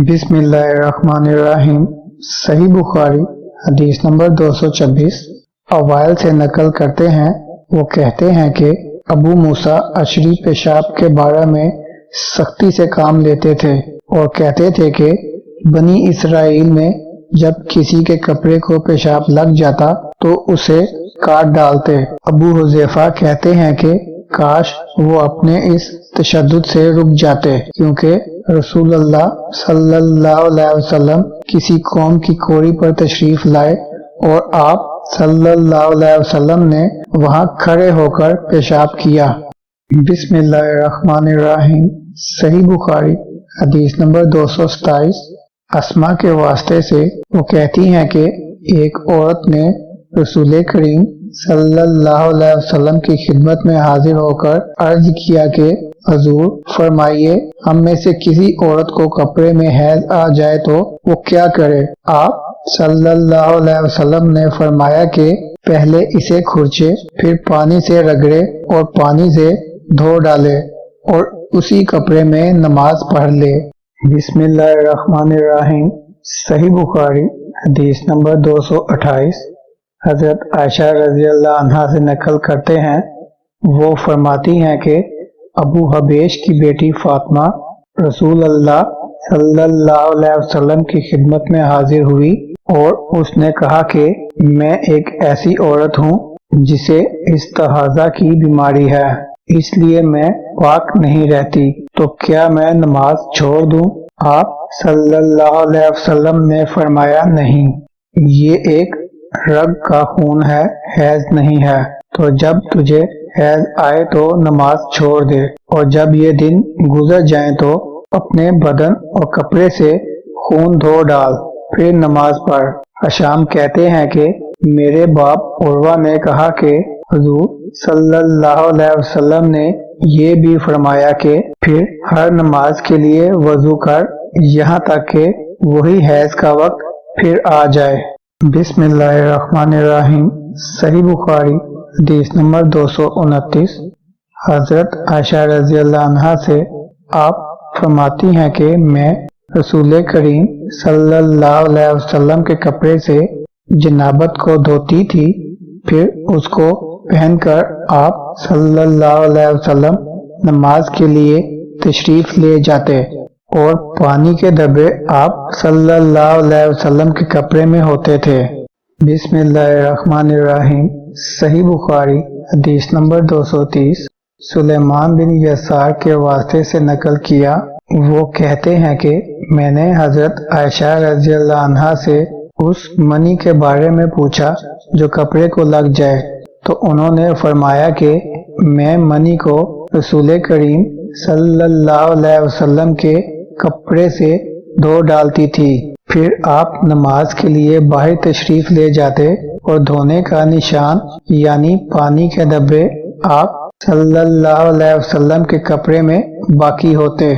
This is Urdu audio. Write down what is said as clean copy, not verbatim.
بسم اللہ الرحمن الرحیم۔ صحیح بخاری حدیث نمبر 226 اوائل سے نقل کرتے ہیں، وہ کہتے ہیں کہ ابو موسیٰ اشعری پیشاب کے بارے میں سختی سے کام لیتے تھے اور کہتے تھے کہ بنی اسرائیل میں جب کسی کے کپڑے کو پیشاب لگ جاتا تو اسے کاٹ ڈالتے۔ ابو حذیفہ کہتے ہیں کہ کاش وہ اپنے اس تشدد سے رک جاتے، کیونکہ رسول اللہ صلی اللہ علیہ وسلم کسی قوم کی کوری پر تشریف لائے اور آپ صلی اللہ علیہ وسلم نے وہاں کھڑے ہو کر پیشاب کیا۔ بسم اللہ الرحمن الرحیم۔ صحیح بخاری حدیث نمبر 227 اسما کے واسطے سے وہ کہتی ہیں کہ ایک عورت نے رسول کریم صلی اللہ علیہ وسلم کی خدمت میں حاضر ہو کر عرض کیا کہ حضور فرمائیے، ہم میں سے کسی عورت کو کپڑے میں حیض آ جائے تو وہ کیا کرے؟ آپ صلی اللہ علیہ وسلم نے فرمایا کہ پہلے اسے کھرچے، پھر پانی سے رگڑے اور پانی سے دھو ڈالے اور اسی کپڑے میں نماز پڑھ لے۔ بسم اللہ الرحمن الرحیم۔ صحیح بخاری حدیث نمبر 228 حضرت عائشہ رضی اللہ عنہا سے نقل کرتے ہیں، وہ فرماتی ہیں کہ ابو حبیش کی بیٹی فاطمہ رسول اللہ صلی اللہ علیہ وسلم کی خدمت میں حاضر ہوئی اور اس نے کہا کہ میں ایک ایسی عورت ہوں جسے استحاضہ کی بیماری ہے، اس لیے میں پاک نہیں رہتی، تو کیا میں نماز چھوڑ دوں؟ آپ صلی اللہ علیہ وسلم نے فرمایا نہیں، یہ ایک رگ کا خون ہے، حیض نہیں ہے، تو جب تجھے حیض آئے تو نماز چھوڑ دے، اور جب یہ دن گزر جائیں تو اپنے بدن اور کپڑے سے خون دھو ڈال، پھر نماز پڑھ۔ حشام کہتے ہیں کہ میرے باپ عروہ نے کہا کہ حضور صلی اللہ علیہ وسلم نے یہ بھی فرمایا کہ پھر ہر نماز کے لیے وضو کر، یہاں تک کہ وہی حیض کا وقت پھر آ جائے۔ بسم اللہ الرحمن الرحیم۔ صحیح بخاری حدیث نمبر 229 حضرت عائشہ رضی اللہ عنہا سے آپ فرماتی ہیں کہ میں رسول کریم صلی اللہ علیہ وسلم کے کپڑے سے جنابت کو دھوتی تھی، پھر اس کو پہن کر آپ صلی اللہ علیہ وسلم نماز کے لیے تشریف لے جاتے اور پانی کے دبے آپ صلی اللہ علیہ وسلم کے کپڑے میں ہوتے تھے۔ بسم اللہ الرحمن الرحیم۔ صحیح بخاری حدیث نمبر 230 سلیمان بن یسار کے واسطے سے نقل کیا، وہ کہتے ہیں کہ میں نے حضرت عائشہ رضی اللہ عنہا سے اس منی کے بارے میں پوچھا جو کپڑے کو لگ جائے، تو انہوں نے فرمایا کہ میں منی کو رسول کریم صلی اللہ علیہ وسلم کے کپڑے سے دھو ڈالتی تھی، پھر آپ نماز کے لیے باہر تشریف لے جاتے اور دھونے کا نشان یعنی پانی کے دبے آپ صلی اللہ علیہ وسلم کے کپڑے میں باقی ہوتے۔